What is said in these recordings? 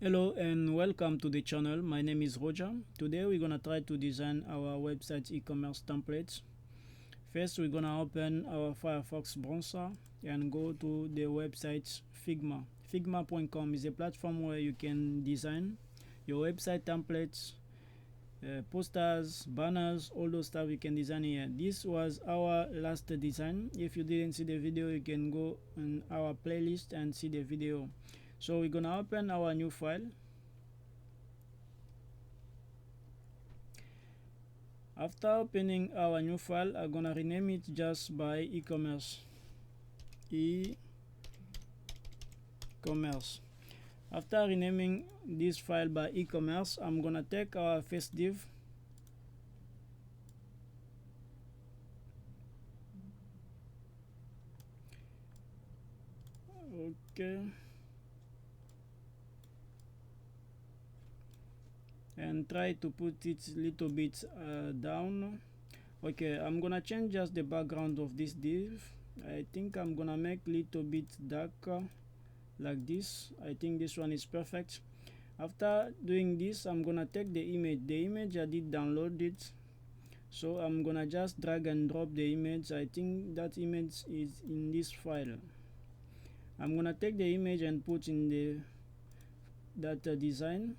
Hello and welcome to the channel. My name is Roger. Today we're gonna try to design our website e-commerce templates. First, we're gonna open our Firefox browser and go to the website Figma. Figma.com is a platform where you can design your website templates, posters, banners, all those stuff you can design here. This was our last design. If you didn't see the video, you can go on our playlist and see the video. So we're gonna open our new file. After opening our new file, I'm gonna rename it just by e-commerce. E-commerce. After renaming this file by e-commerce, I'm gonna take our first div. Okay. And try to put it little bit down. Okay, I'm gonna change just the background of this div. I think I'm gonna make little bit darker like this. I think this one is perfect. After doing this, I'm gonna take the image I did download it, so I'm gonna just drag and drop the image. I think that image is in this file. I'm gonna take the image and put in the design.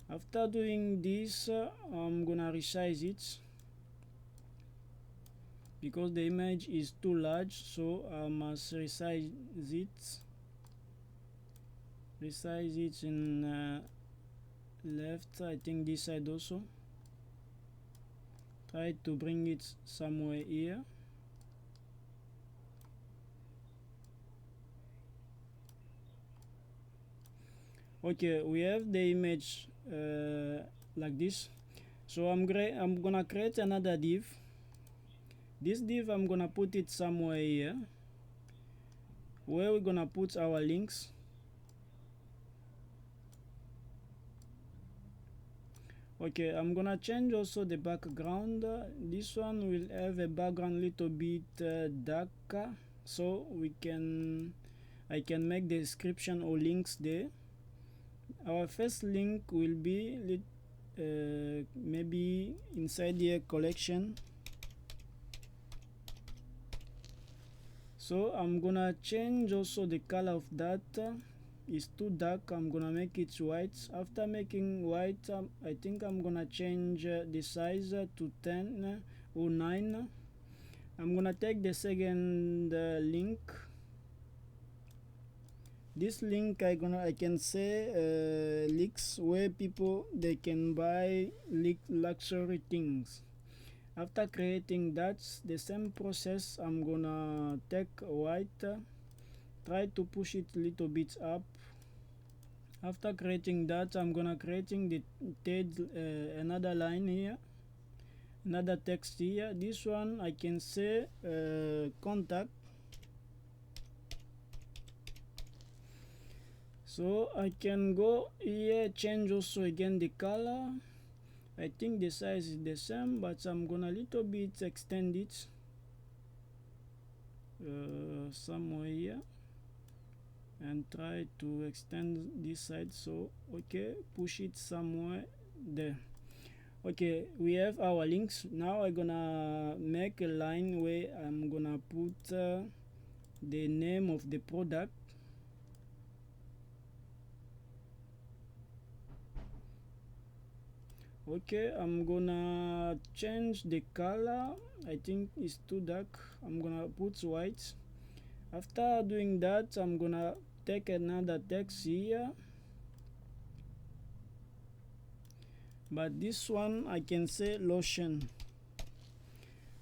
After doing this, I'm gonna resize it because the image is too large, so I must resize it in left. I think this side also. Try to bring it somewhere here. Okay, we have the image like this. So I'm gonna create another div. This div, I'm gonna put it somewhere here where we're gonna put our links. Okay, I'm gonna change also the background. This one will have a background little bit darker, so I can make the description or links there. Our first link will be maybe inside the collection. So I'm gonna change also the color of that. It's too dark. I'm gonna make it white. After making white, I think I'm gonna change the size to 10 or 9. I'm gonna take the second link. This link I can say links where people they can buy luxury things. After creating that, the same process, I'm gonna take white, try to push it a little bit up. After creating that, I'm gonna creating the third another line here, another text here. This one I can say contact. So I can go here, change also again the color. I think the size is the same, but I'm gonna little bit extend it somewhere here and try to extend this side. So okay, push it somewhere there. Okay, we have our links. Now I'm gonna make a line where I'm gonna put the name of the product. Okay, I'm gonna change the color. I think it's too dark. I'm gonna put white. After doing that, I'm gonna take another text here, but this one I can say lotion.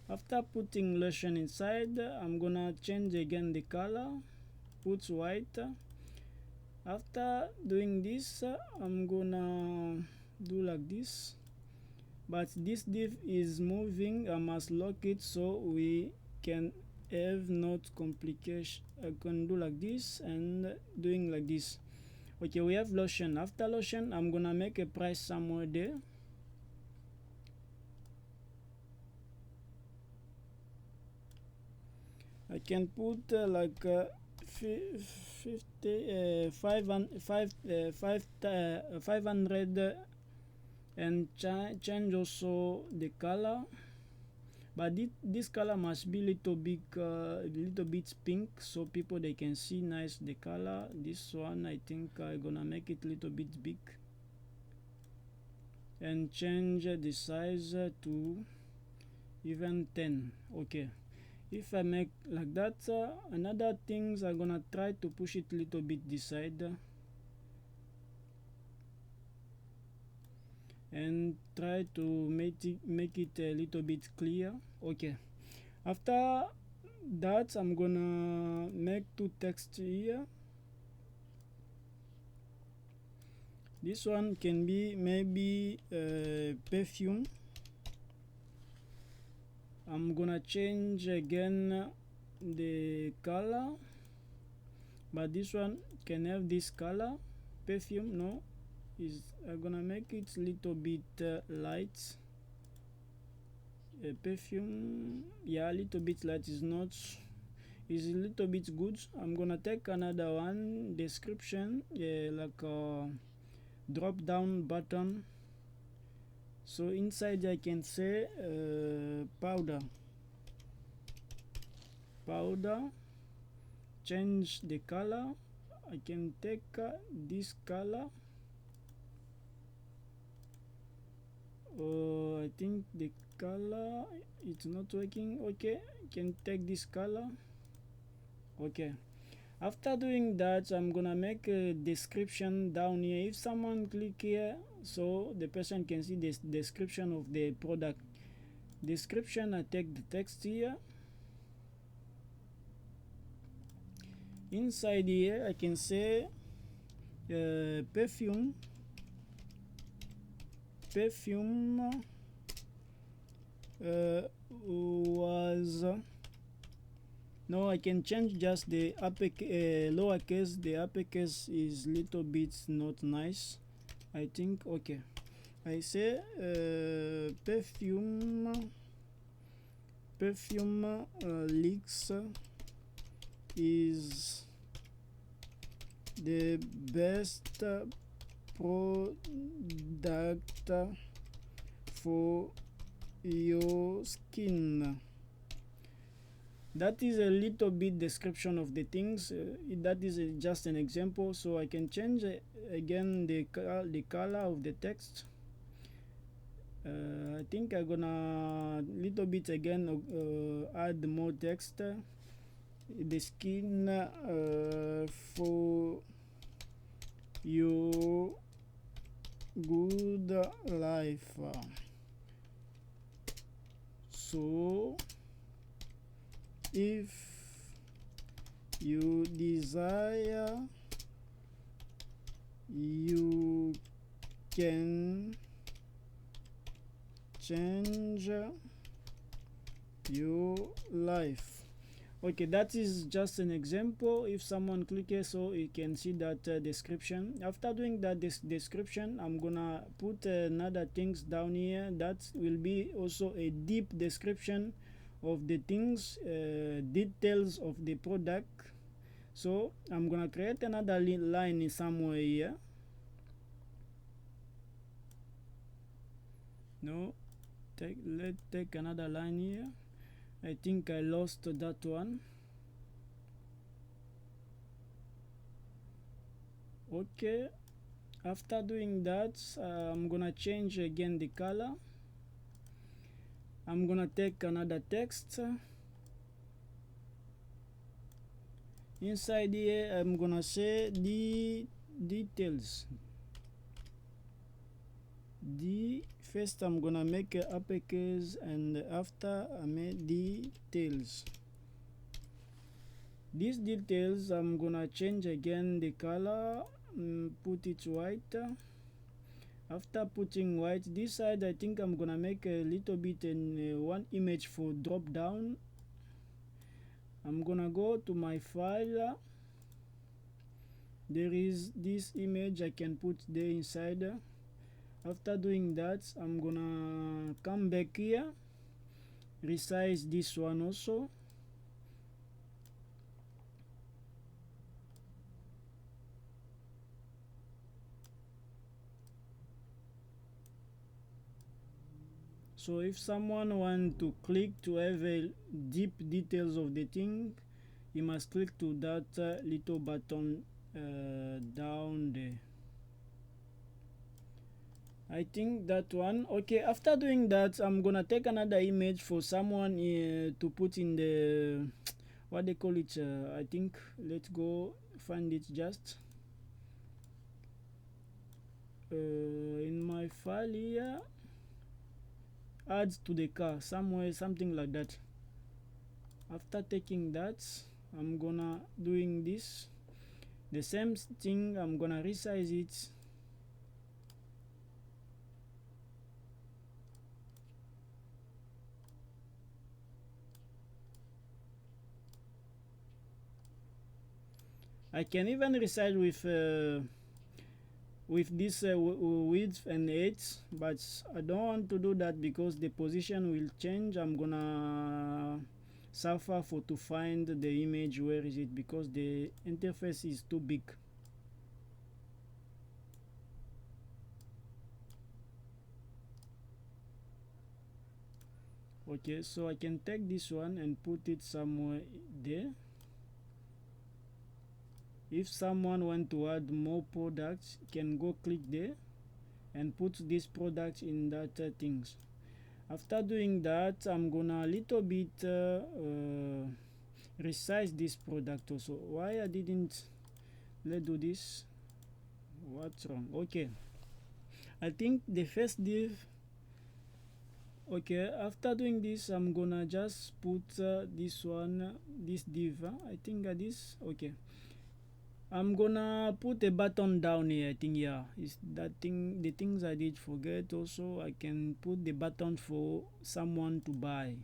After putting lotion inside, I'm gonna change again the color, put white. After doing this, I'm gonna do like this, but this div is moving. I must lock it so we can have not complication. I can do like this and doing like this. Okay, we have lotion. After lotion, I'm gonna make a price somewhere there. I can put like 50 500 and change also the color, but this color must be little bit pink, so people they can see nice the color. This one I think I'm gonna make it little bit big and change the size to even 10. Okay, if I make like that, another things I'm gonna try to push it little bit this side and try to make it a little bit clear. Okay, after that I'm gonna make two text here. This one can be maybe perfume. I'm gonna change again the color, but this one can have this color. Perfume, no, is I'm gonna make it little bit light. Perfume, yeah, a little bit light is not, is a little bit good. I'm gonna take another one, description, like a drop down button. So inside I can say powder, change the color. I can take this color. I think the color it's not working. Okay, I can take this color. Okay, after doing that I'm gonna make a description down here. If someone click here, so the person can see this description of the product. Description, I take the text here. Inside here I can say perfume was no, I can change just the lowercase. The uppercase is little bit not nice, I think. Okay, I say perfume leaks is the best product for your skin. That is a little bit description of the things. That is just an example, so I can change again the color of the text. I think I'm gonna little bit again add more text. The skin for your good life. So if you desire, you can change your life. Okay, that is just an example. If someone click here, so you can see that description. After doing that description, I'm gonna put another things down here that will be also a deep description of the things, details of the product. So I'm gonna create another line somewhere here. No, let's take another line here. I think I lost that one. Okay, after doing that, I'm gonna change again the color. I'm gonna take another text. Inside here I'm gonna say the details. First I'm gonna make a uppercase, and after I make details. These details I'm gonna change again the color, put it white. After putting white, this side I think I'm gonna make a little bit in one image for drop down. I'm gonna go to my file. There is this image I can put there inside. After doing that, I'm gonna come back here, resize this one also. So if someone want to click to have a deep details of the thing, you must click to that little button down there. I think that one. Okay, after doing that, I'm gonna take another image for someone to put in the what they call it. I think let's go find it just in my file here. Add to the car somewhere, something like that. After taking that, I'm gonna doing this the same thing. I'm gonna resize it. I can even resize with this width and height, but I don't want to do that because the position will change. I'm gonna suffer for to find the image. Where is it? Because the interface is too big. Okay, so I can take this one and put it somewhere there. If someone want to add more products, can go click there and put this product in that things. After doing that, I'm gonna a little bit resize this product also. Why I didn't let's do this? What's wrong? Okay, I think the first div. Okay, after doing this, I'm gonna just put this one, this div. I think this. Okay, I'm gonna put a button down here. I think yeah, is that thing. The things I did forget also. I can put the button for someone to buy.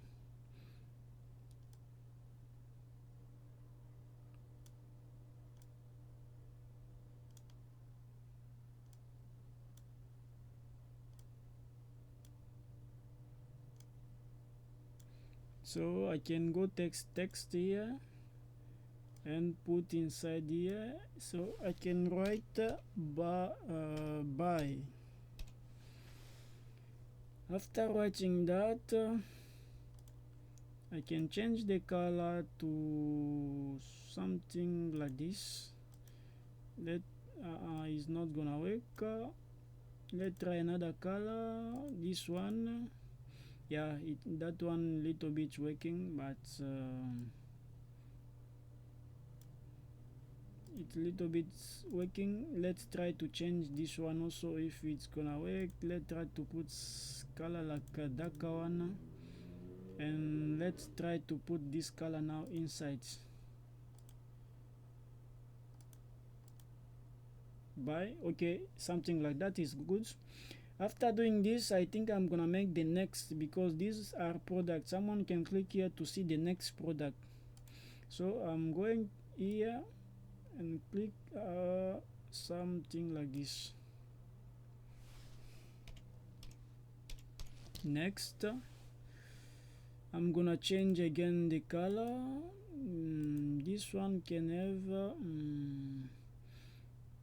So I can go text here and put inside here. So I can write buy. After writing that, I can change the color to something like this. Let is not gonna work. Let's try another color. This one, yeah, that one little bit working, but it's little bit working. Let's try to change this one also if it's gonna work. Let's try to put color like a darker one, and let's try to put this color now inside. Buy. Okay, something like that is good. After doing this, I think I'm gonna make the next, because these are products. Someone can click here to see the next product. So I'm going here and click something like this. Next, I'm gonna change again the color. This one can have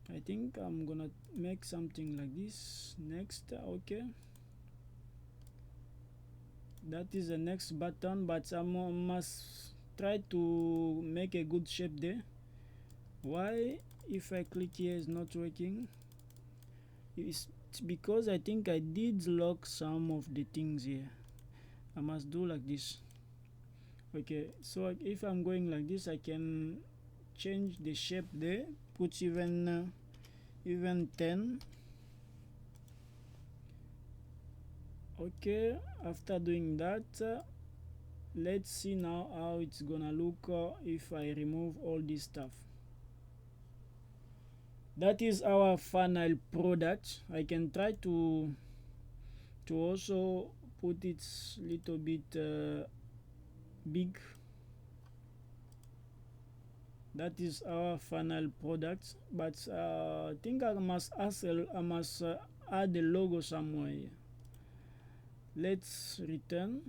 I think I'm gonna make something like this. Next, okay, that is the next button, but I must try to make a good shape there. Why if I click here is not working? It's because I think I did lock some of the things here. I must do like this. Okay, so if I'm going like this, I can change the shape there, put even 10. Okay, after doing that, let's see now how it's gonna look if I remove all this stuff. That is our final product. I can try to also put it little bit big. That is our final product, but I think I must add the logo somewhere. Let's return.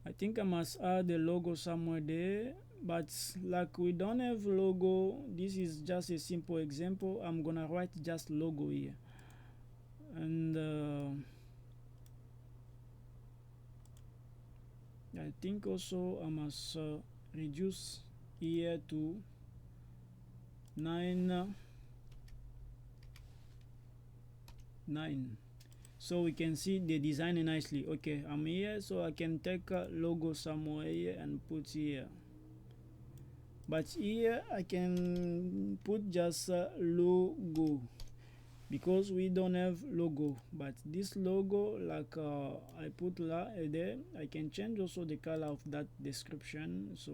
I think I must add a logo somewhere there, but like we don't have logo, this is just a simple example. I'm gonna write just logo here, and I think also I must reduce here to 9 9, so we can see the design nicely. Okay, I'm here, so I can take a logo somewhere here and put here, but here I can put just a logo because we don't have logo. But this logo, like I put there, I can change also the color of that description. So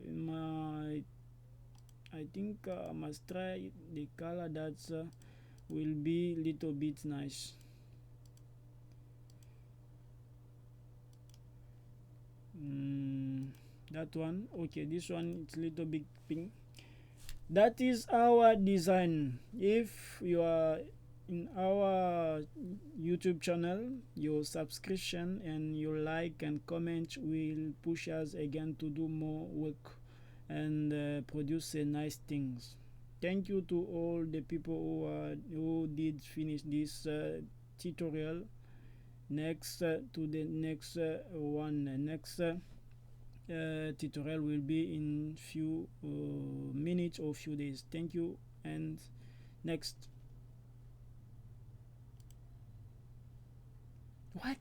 in my, I think I must try the color that will be little bit nice. That one, okay, this one it's little bit pink. That is our design. If you are in our YouTube channel, your subscription and your like and comment will push us again to do more work and produce nice things. Thank you to all the people who did finish this tutorial. Next to the next one. Next tutorial will be in few minutes or few days. Thank you, and next. What?